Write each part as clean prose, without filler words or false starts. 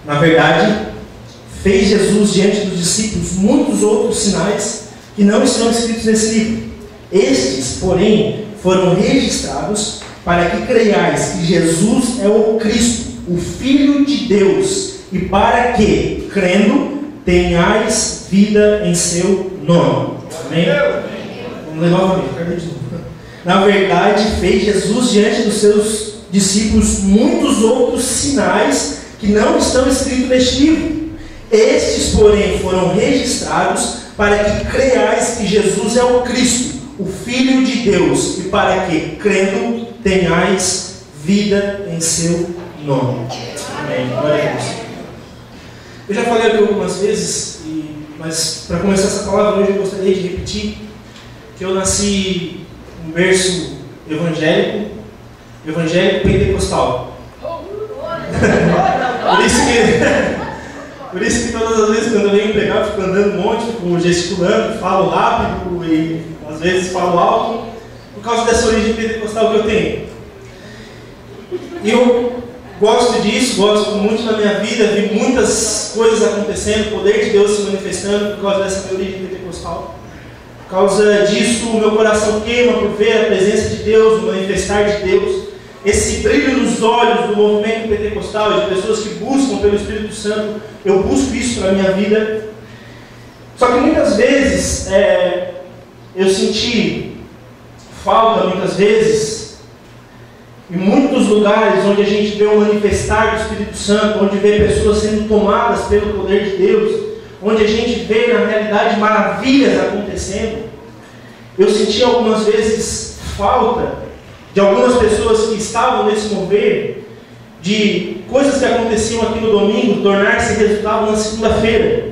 Na verdade, fez Jesus diante dos discípulos muitos outros sinais que não estão escritos nesse livro. Estes, porém, foram registrados para que creiais que Jesus é o Cristo, o Filho de Deus, e para que, crendo, tenhais vida em seu nome. Amém? Vamos ler novamente, cadê de novo? Na verdade, fez Jesus diante dos seus discípulos muitos outros sinais que não estão escritos neste livro. Estes, porém, foram registrados para que creiais que Jesus é o Cristo, o Filho de Deus, e para que, crendo, tenhais vida em seu nome. Amém. Glória a Deus. Eu já falei aqui algumas vezes, mas para começar essa palavra hoje eu gostaria de repetir que eu nasci em berço evangélico pentecostal. Por isso que todas as vezes quando eu venho pregar, eu fico andando um monte, fico gesticulando, falo rápido e às vezes falo alto, por causa dessa origem pentecostal que eu tenho. E eu gosto disso, gosto muito na minha vida, vi muitas coisas acontecendo, o poder de Deus se manifestando por causa dessa minha origem pentecostal. Por causa disso, o meu coração queima por ver a presença de Deus, o manifestar de Deus. Esse brilho nos olhos do movimento pentecostal, de pessoas que buscam pelo Espírito Santo, eu busco isso para a minha vida. Só que muitas vezes, eu senti falta, muitas vezes, em muitos lugares onde a gente vê o manifestar do Espírito Santo, onde vê pessoas sendo tomadas pelo poder de Deus, onde a gente vê na realidade maravilhas acontecendo, eu senti algumas vezes falta de algumas pessoas que estavam nesse mover, de coisas que aconteciam aqui no domingo, tornar-se resultado na segunda-feira.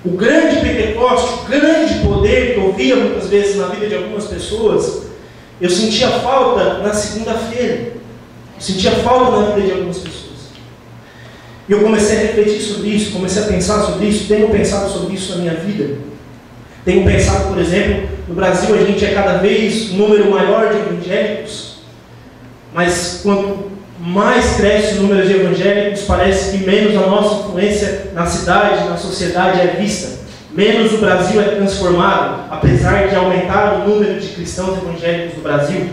O grande Pentecostes, o grande poder que eu via muitas vezes na vida de algumas pessoas, eu sentia falta na segunda-feira. Eu sentia falta na vida de algumas pessoas. E eu comecei a refletir sobre isso, comecei a pensar sobre isso, tenho pensado sobre isso na minha vida. Tenho pensado, por exemplo, no Brasil a gente é cada vez um número maior de evangélicos, mas quanto mais cresce o número de evangélicos, parece que menos a nossa influência na cidade, na sociedade é vista. Menos o Brasil é transformado, apesar de aumentar o número de cristãos evangélicos no Brasil.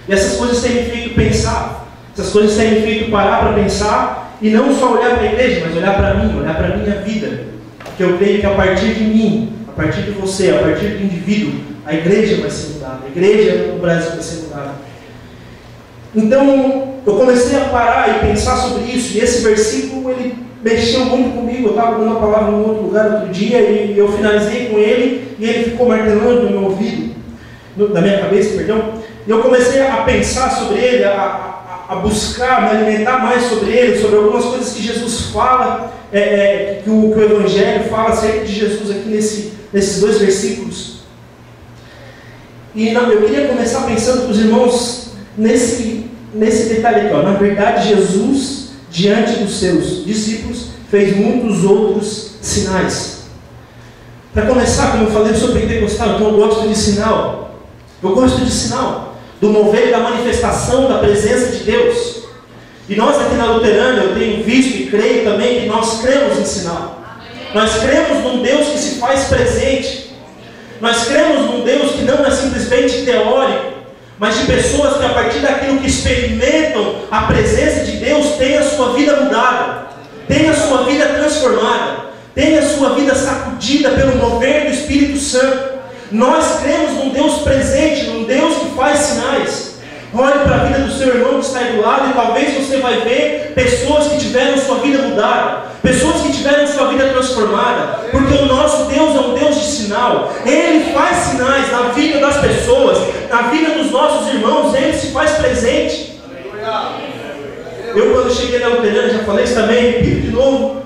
E essas coisas têm me feito pensar, essas coisas têm me feito parar para pensar, e não só olhar para a igreja, mas olhar para mim, olhar para a minha vida. Porque eu creio que a partir de mim, a partir de você, a partir do indivíduo, a igreja vai ser mudada, a igreja no Brasil vai ser mudada. Então, eu comecei a parar e pensar sobre isso, e esse versículo, ele mexeu muito comigo. Eu estava dando uma palavra em outro lugar outro dia, e eu finalizei com ele, e ele ficou martelando no meu ouvido, na minha cabeça, perdão, e eu comecei a pensar sobre ele, a buscar, me alimentar mais sobre ele, sobre algumas coisas que Jesus fala, que o Evangelho fala acerca de Jesus aqui nesses dois versículos. E eu queria começar pensando para os irmãos nesse detalhe aqui, ó. Na verdade, Jesus, diante dos seus discípulos, fez muitos outros sinais. Para começar, como eu falei, eu sou pentecostal, então eu gosto de sinal. Eu gosto de sinal, do mover e da manifestação da presença de Deus. E nós aqui na Luterana, eu tenho visto e creio também que nós cremos em sinal. Nós cremos num Deus que se faz presente. Nós cremos num Deus que não é simplesmente teórico, mas de pessoas que a partir daquilo que experimentam a presença de Deus, têm a sua vida mudada, têm a sua vida transformada, têm a sua vida sacudida pelo mover do Espírito Santo. Nós cremos num Deus presente, num Deus que faz sinais. Olhe para a vida do seu irmão que está aí do lado, e talvez você vai ver pessoas que tiveram sua vida mudada, pessoas que tiveram sua vida transformada, porque o nosso Deus é um Deus de sinal. Ele faz sinais na vida das pessoas, na vida dos nossos irmãos. Ele se faz presente. Eu, quando cheguei na Luterana, já falei isso também, repito de novo,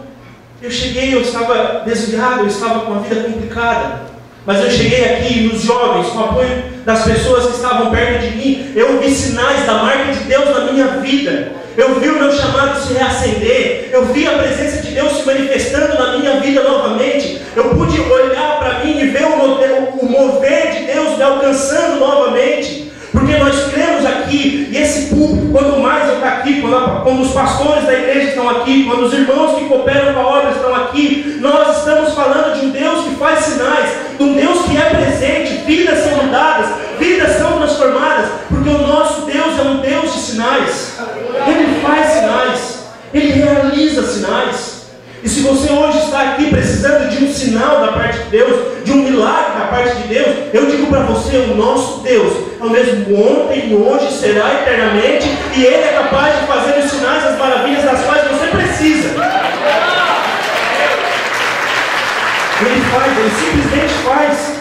eu cheguei, eu estava desviado, eu estava com uma vida complicada. Mas eu cheguei aqui nos jovens, com o apoio das pessoas que estavam perto de mim, eu vi sinais da marca de Deus na minha vida. Eu vi o meu chamado se reacender. Eu vi a presença de Deus se manifestando na minha vida novamente. Eu pude olhar para mim e ver o mover de Deus me alcançando novamente. Porque nós cremos aqui aqui, e esse público, quando mais eu estou aqui, quando os pastores da igreja estão aqui, quando os irmãos que cooperam com a obra estão aqui, nós estamos falando de um Deus que faz sinais, de um Deus que é presente, vidas são mudadas, vidas são transformadas, porque o nosso Deus é um Deus de sinais. Ele faz sinais, Ele realiza sinais. E se você hoje está aqui precisando de um sinal da parte de Deus, de um milagre da parte de Deus, eu digo para você, o nosso Deus é o mesmo ontem, hoje, será eternamente, e Ele é capaz de fazer os sinais, as maravilhas das quais você precisa. Ele faz, Ele simplesmente faz.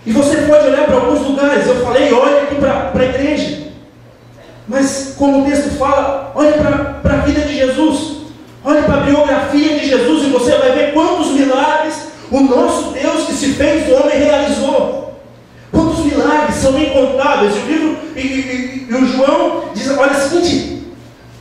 E você pode olhar para alguns lugares, eu falei, olha aqui para a igreja, mas como o texto fala, olha para a vida de Jesus. Olhe para a biografia de Jesus e você vai ver quantos milagres o nosso Deus que se fez homem realizou. Quantos milagres são incontáveis. O livro e o João diz, olha o seguinte,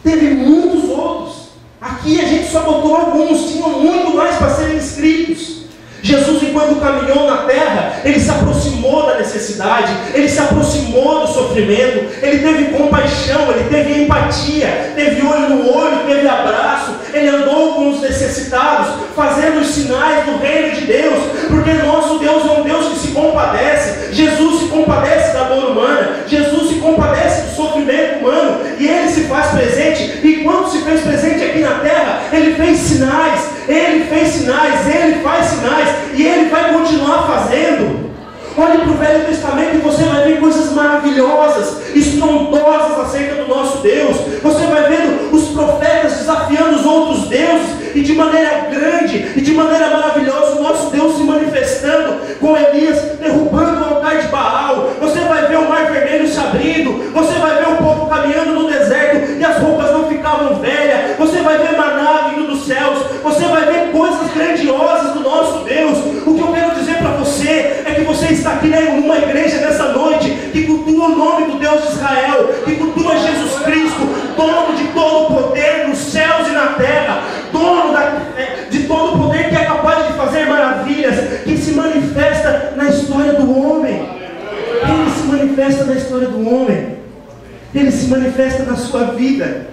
teve muitos outros. Aqui a gente só botou alguns, tinham muito mais para serem escritos. Jesus, enquanto caminhou na terra, Ele se aproximou da necessidade, Ele se aproximou do sofrimento, Ele teve compaixão, Ele teve empatia, teve olho no olho, teve abraço, Ele andou com os necessitados, fazendo os sinais do reino de Deus, porque nosso Deus é um Deus que se compadece. Jesus se compadece da dor humana, Jesus se compadece do sofrimento humano, e Ele se faz presente, e quando se fez presente aqui na terra, Ele fez sinais, Ele fez sinais, Ele faz sinais, e Ele vai continuar fazendo. Olhe para o Velho Testamento e você vai ver coisas maravilhosas, estrondosas acerca do nosso Deus. Você vai vendo os profetas desafiando os outros deuses, e de maneira grande, e de maneira maravilhosa, o nosso Deus se manifestando, com Elias derrubando o altar de Baal. Você vai ver o Mar Vermelho se abrindo, você vai ver o povo caminhando no deserto, e as roupas não ficavam velhas. Você vai ver maná vindo dos céus, você vai ver coisas grandiosas do nosso Deus. O que eu quero dizer para você é que você está aqui numa igreja nessa noite que cultua o nome do Deus de Israel, que cultua Jesus Cristo, dono de todo o poder nos céus e na terra, dono de todo o poder, que é capaz de fazer maravilhas, que se manifesta na história do homem. Ele se manifesta na história do homem, Ele se manifesta na sua vida.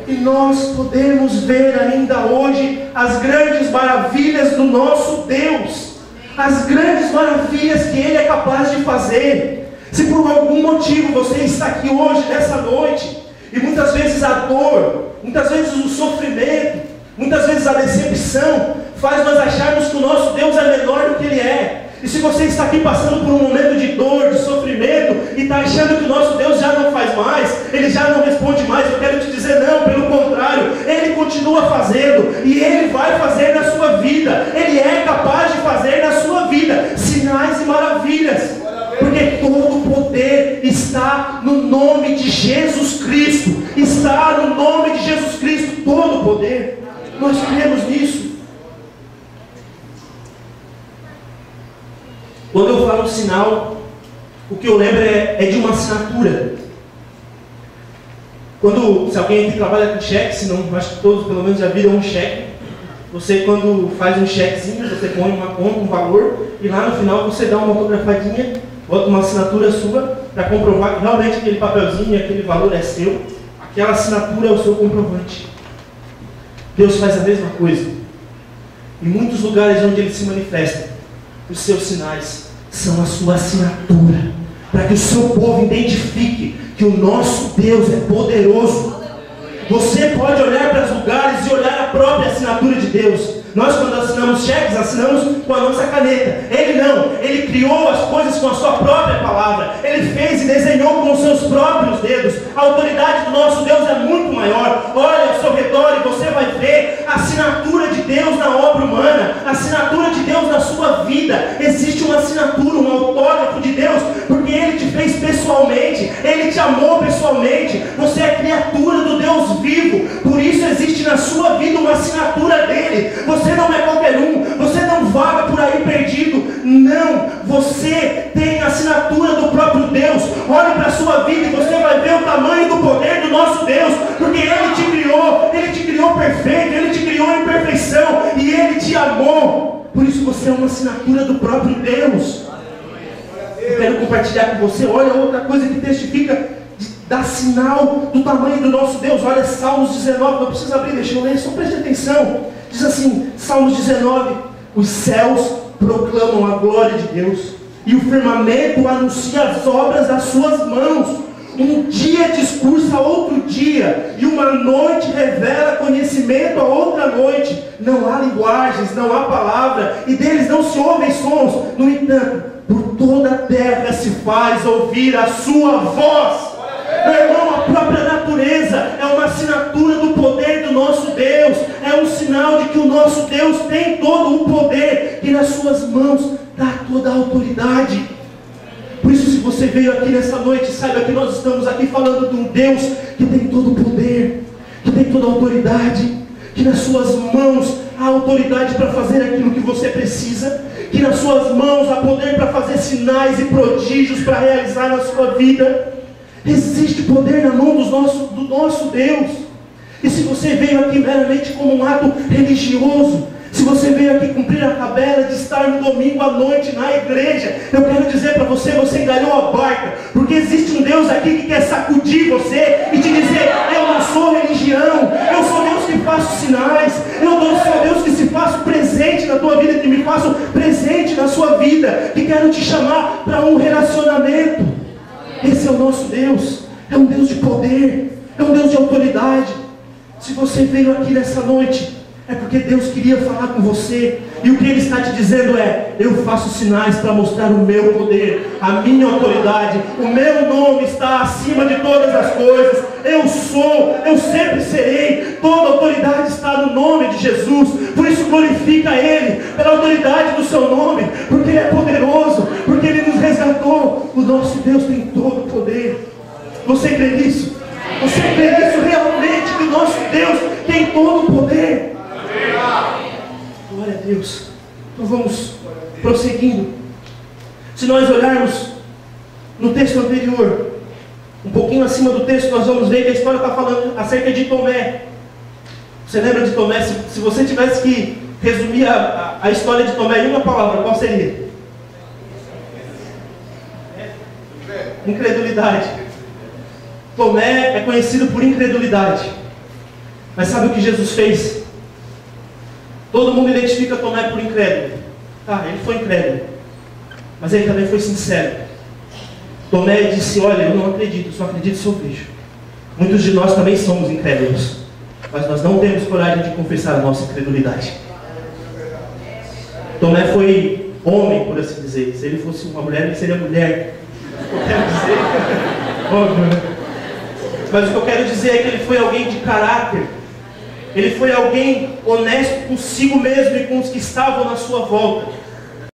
E nós podemos ver ainda hoje as grandes maravilhas do nosso Deus, as grandes maravilhas que Ele é capaz de fazer. Se por algum motivo você está aqui hoje, nessa noite, e muitas vezes a dor, muitas vezes o sofrimento, muitas vezes a decepção faz nós acharmos que o nosso Deus é menor do que Ele é. E se você está aqui passando por um momento de dor, de sofrimento, e está achando que o nosso Deus já não faz mais, Ele já não responde mais, eu quero te dizer, não, pelo contrário, Ele continua fazendo, e Ele vai fazer na sua vida, Ele é capaz de fazer na sua vida sinais e maravilhas, porque todo o poder está no nome de Jesus Cristo, está no nome de Jesus Cristo, todo o poder. Nós cremos nisso. Quando eu falo sinal, o que eu lembro é de uma assinatura. Se alguém aqui trabalha com cheque, se não, acho que todos pelo menos já viram um cheque. Você, quando faz um chequezinho, você põe uma conta, um valor, e lá no final você dá uma fotografadinha, bota uma assinatura sua, para comprovar que realmente aquele papelzinho, aquele valor é seu. Aquela assinatura é o seu comprovante. Deus faz a mesma coisa. Em muitos lugares onde Ele se manifesta, os seus sinais são a sua assinatura, para que o seu povo identifique que o nosso Deus é poderoso. Você pode olhar para os lugares e olhar a própria assinatura de Deus. Nós, quando assinamos cheques, assinamos com a nossa caneta. Ele não, Ele criou as coisas com a sua própria palavra. Ele fez e desenhou com os seus próprios dedos. A autoridade do nosso Deus é muito maior. Olha ao seu redor e você vai ver a assinatura de Deus na obra humana, a assinatura de Deus na sua vida. Existe uma assinatura, um autógrafo de Deus, porque Ele te fez pessoalmente, Ele te amou pessoalmente. Você é criatura do Deus vivo, por isso existe na sua vida uma assinatura dEle. Você não é qualquer um, você não vaga por aí perdido, não, você tem a assinatura do próprio Deus. Olhe para a sua vida e você vai ver o tamanho do poder do nosso Deus, porque Ele te criou perfeito, Ele te criou em perfeição, e Ele te amou, por isso você é uma assinatura do próprio Deus. Eu quero compartilhar com você, olha outra coisa que testifica dá sinal do tamanho do nosso Deus. Olha Salmos 19, não precisa abrir, deixa eu ler, só preste atenção. Diz assim, Salmos 19: os céus proclamam a glória de Deus, e o firmamento anuncia as obras das suas mãos. Um dia discursa a outro dia, e uma noite revela conhecimento a outra noite. Não há linguagens, não há palavra, e deles não se ouvem sons. No entanto, por toda a terra se faz ouvir a sua voz. Meu irmão, a própria natureza é uma assinatura do poder do nosso Deus. É um sinal de que o nosso Deus tem todo o poder, e nas suas mãos dá toda a autoridade. Por isso, se você veio aqui nessa noite, saiba que nós estamos aqui falando de um Deus que tem todo o poder, que tem toda a autoridade, que nas suas mãos há autoridade para fazer aquilo que você precisa, que nas suas mãos há poder para fazer sinais e prodígios para realizar na sua vida. Existe poder na mão do nosso Deus. E se você veio aqui meramente como um ato religioso, se você veio aqui cumprir a tabela de estar no domingo à noite na igreja, eu quero dizer para você, você enganou a barca, porque existe um Deus aqui que quer sacudir você e te dizer: eu não sou religião, eu sou Deus que faço sinais, eu sou Deus que se faço presente na tua vida, que me faço presente na sua vida, que quero te chamar para um relacionamento. Esse é o nosso Deus, é um Deus de poder, é um Deus de autoridade. Se você veio aqui nessa noite, é porque Deus queria falar com você, e o que Ele está te dizendo é: eu faço sinais para mostrar o meu poder, a minha autoridade, o meu nome está acima de todas as coisas, eu sou, eu sempre serei, toda autoridade está no nome de Jesus. Por isso glorifica Ele, pela autoridade do seu nome, porque Ele é poderoso, porque Ele nos resgatou. O nosso Deus tem todo o poder. Você crê nisso? Você crê nisso realmente, que o nosso Deus tem todo o poder? Glória a Deus. Então vamos prosseguindo. Se nós olharmos no texto anterior, um pouquinho acima do texto, nós vamos ver que a história está falando acerca de Tomé. Você lembra de Tomé? Se você tivesse que resumir a história de Tomé em uma palavra, qual seria? Incredulidade. Tomé é conhecido por incredulidade. Mas sabe o que Jesus fez? Todo mundo identifica Tomé por incrédulo. Ele foi incrédulo, mas ele também foi sincero. Tomé disse: olha, eu não acredito, só acredito se eu vejo. Muitos de nós também somos incrédulos, mas nós não temos coragem de confessar a nossa incredulidade. Tomé foi homem, por assim dizer. Se ele fosse uma mulher, ele seria mulher. Eu quero dizer, óbvio, né? Mas o que eu quero dizer é que ele foi alguém de caráter. Ele foi alguém honesto consigo mesmo e com os que estavam na sua volta.